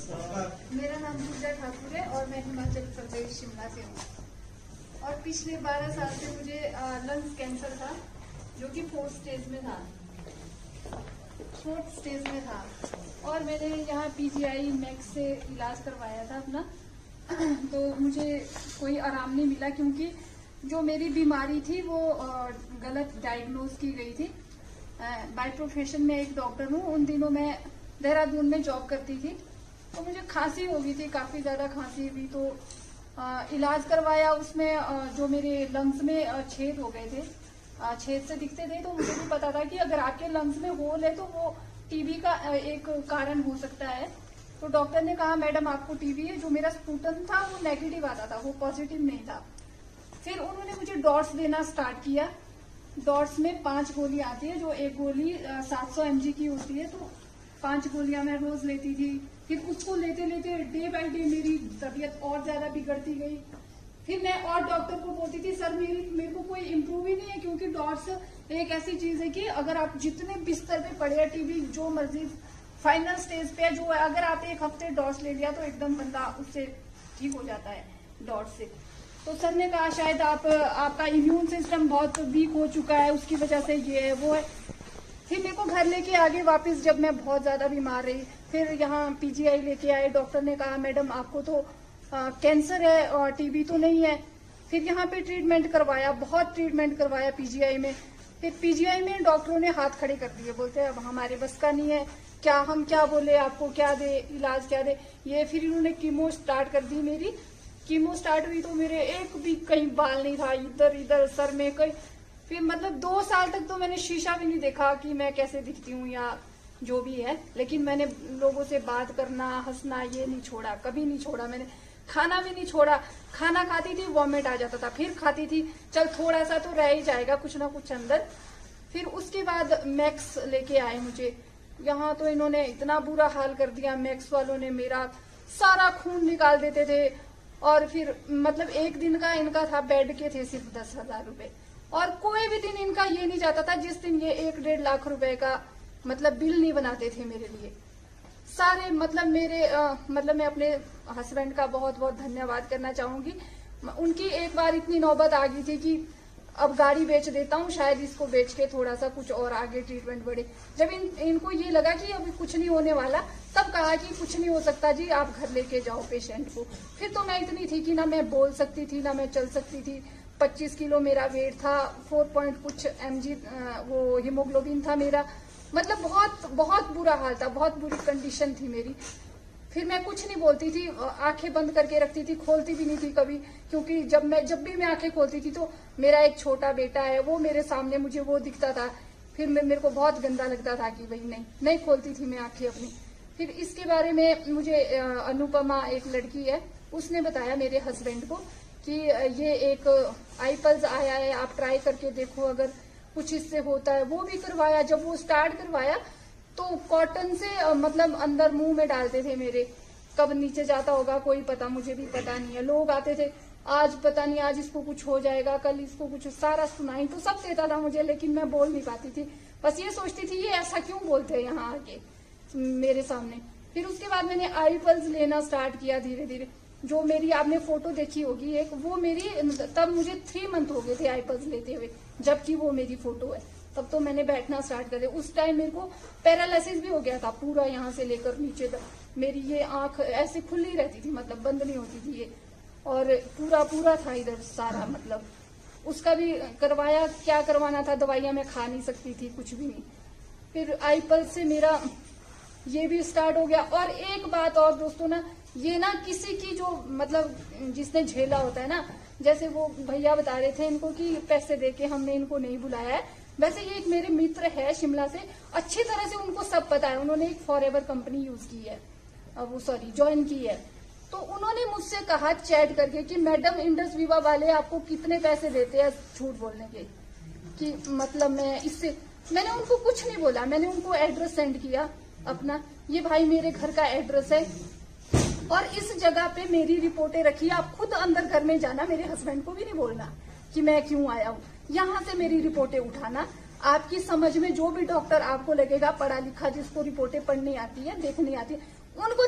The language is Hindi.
मेरा नाम पूजा ठाकुर है और मैं हिमाचल प्रदेश शिमला से हूँ। और पिछले 12 साल से मुझे लंग्स कैंसर था, जो कि 4th स्टेज में था। और मैंने यहाँ PGI मैक्स से इलाज करवाया था अपना। तो मुझे कोई आराम नहीं मिला, क्योंकि जो मेरी बीमारी थी वो गलत डायग्नोज की गई थी। बाय प्रोफेशन में एक डॉक्टर हूँ। उन दिनों मैं देहरादून में जॉब करती थी, तो मुझे खांसी हो गई थी, काफी ज्यादा खांसी हुई। तो इलाज करवाया, उसमें जो मेरे लंग्स में छेद हो गए थे, छेद से दिखते थे। तो मुझे भी पता था कि अगर आपके लंग्स में होल है तो वो टीबी का एक कारण हो सकता है। तो डॉक्टर ने कहा मैडम आपको टीबी है। जो मेरा स्पूटन था वो नेगेटिव आता था, वो पॉजिटिव नहीं था। फिर उन्होंने मुझे डॉट्स देना स्टार्ट किया। डॉट्स में 5 गोली आती है, जो एक गोली 700 mg की होती है। तो 5 गोलियां मैं रोज लेती थी। फिर उसको लेते लेते डे बाय डे मेरी तबीयत और ज्यादा बिगड़ती गई। फिर मैं और डॉक्टर को बोलती थी सर मेरे को कोई इम्प्रूव ही नहीं है, क्योंकि डॉट्स एक ऐसी चीज है कि अगर आप जितने बिस्तर पे पड़े हैं, टीबी जो मर्जी फाइनल स्टेज पे है, जो है, अगर आप 1 हफ्ते डॉट्स ले लिया तो एकदम बंदा उससे ठीक हो जाता है डॉट्स से। तो सर ने कहा शायद आपका इम्यून सिस्टम बहुत वीक हो चुका है, उसकी वजह से ये है वो है। फिर मेरे को घर लेके आगे वापस, जब मैं बहुत ज्यादा बीमार रही, फिर यहाँ PGI लेके आए। डॉक्टर ने कहा मैडम आपको तो कैंसर है और टीबी तो नहीं है। फिर यहाँ पे ट्रीटमेंट करवाया, बहुत ट्रीटमेंट करवाया PGI में। फिर PGI में डॉक्टरों ने हाथ खड़े कर दिए, बोलते हैं अब हमारे बस का नहीं है, हम क्या बोले आपको, क्या दे इलाज, क्या दे ये। फिर इन्होंने कीमो स्टार्ट कर दी। मेरी कीमो स्टार्ट हुई तो मेरे एक भी कहीं बाल नहीं था, इधर इधर सर में कहीं। फिर मतलब 2 साल तक तो मैंने शीशा भी नहीं देखा कि मैं कैसे दिखती हूँ या जो भी है। लेकिन मैंने लोगों से बात करना, हंसना ये नहीं छोड़ा, कभी नहीं छोड़ा। मैंने खाना भी नहीं छोड़ा। खाना खाती थी, वॉमिट आ जाता था, फिर खाती थी, चल थोड़ा सा तो रह ही जाएगा कुछ ना कुछ अंदर। फिर उसके बाद मैक्स लेके आए मुझे यहाँ। तो इन्होंने इतना बुरा हाल कर दिया, मैक्स वालों ने मेरा सारा खून निकाल देते थे। और फिर मतलब एक दिन का इनका था, बेड के थे सिर्फ 10,000 रुपए। और कोई भी दिन इनका ये नहीं जाता था जिस दिन ये 1-1.5 लाख रुपए का मतलब बिल नहीं बनाते थे मेरे लिए। सारे मतलब मेरे मतलब मैं अपने हस्बैंड का बहुत बहुत धन्यवाद करना चाहूंगी। उनकी एक बार इतनी नौबत आ गई थी कि अब गाड़ी बेच देता हूँ, शायद इसको बेच के थोड़ा सा कुछ और आगे ट्रीटमेंट बढ़े। जब इनको ये लगा कि अभी कुछ नहीं होने वाला, तब कहा कि कुछ नहीं हो सकता जी, आप घर लेके जाओ पेशेंट को। फिर तो मैं इतनी थी कि ना मैं बोल सकती थी ना मैं चल सकती थी। 25 किलो मेरा वेट था, 4 पॉइंट कुछ mg वो हीमोग्लोबिन था मेरा। मतलब बहुत बहुत बुरा हाल था, बहुत बुरी कंडीशन थी मेरी। फिर मैं कुछ नहीं बोलती थी, आंखें बंद करके रखती थी, खोलती भी नहीं थी कभी। क्योंकि जब भी मैं आंखें खोलती थी तो मेरा एक छोटा बेटा है, वो मेरे सामने, मुझे वो दिखता था। फिर मेरे को बहुत गंदा लगता था कि भाई नहीं खोलती थी मैं आंखें अपनी। फिर इसके बारे में मुझे अनुपमा एक लड़की है, उसने बताया मेरे हस्बैंड को कि ये एक iPulse आया है, आप ट्राई करके देखो अगर कुछ इससे होता है। वो भी करवाया। जब वो स्टार्ट करवाया तो कॉटन से मतलब अंदर मुंह में डालते थे मेरे, कब नीचे जाता होगा कोई पता, मुझे भी पता नहीं है। लोग आते थे, आज पता नहीं आज इसको कुछ हो जाएगा, कल इसको कुछ, सारा सुनाई तो सब देता था मुझे, लेकिन मैं बोल नहीं पाती थी। बस ये सोचती थी ये ऐसा क्यों बोलते हैं यहाँ आके मेरे सामने। फिर उसके बाद मैंने iPulse लेना स्टार्ट किया धीरे धीरे। जो मेरी आपने फोटो देखी होगी एक, वो मेरी तब मुझे 3 मंथ हो गए थे iPulse लेते हुए, जबकि वो मेरी फोटो है। तब तो मैंने बैठना स्टार्ट कर दिया। उस टाइम मेरे को पैरालिसिस भी हो गया था पूरा, यहाँ से लेकर नीचे तक। मेरी ये आंख ऐसे खुली रहती थी, मतलब बंद नहीं होती थी ये। और पूरा था इधर सारा, मतलब उसका भी करवाया। क्या करवाना था, दवाइयां मैं खा नहीं सकती थी, कुछ भी नहीं। फिर iPulse से मेरा ये भी स्टार्ट हो गया। और एक बात और दोस्तों ना, ये ना किसी की जो मतलब जिसने झेला होता है ना, जैसे वो भैया बता रहे थे इनको कि पैसे देके हमने इनको नहीं बुलाया है। वैसे ये एक मेरे मित्र है शिमला से, अच्छी तरह से उनको सब पता है। उन्होंने एक फॉरएवर कंपनी यूज की है, वो ज्वाइन की है। तो उन्होंने मुझसे कहा चैट करके कि मैडम इंडस विवा वाले आपको कितने पैसे देते हैं झूठ बोलने के, कि मतलब मैंने उनको कुछ नहीं बोला। मैंने उनको एड्रेस सेंड किया अपना, ये भाई मेरे घर का एड्रेस है और इस जगह पे मेरी रिपोर्टें रखी, आप खुद अंदर घर में जाना, मेरे हस्बैंड को भी नहीं बोलना कि मैं क्यों आया हूँ। यहाँ से मेरी रिपोर्टें उठाना, आपकी समझ में जो भी डॉक्टर आपको लगेगा पढ़ा लिखा, जिसको रिपोर्टें पढ़नी आती है, देखनी आती है, उनको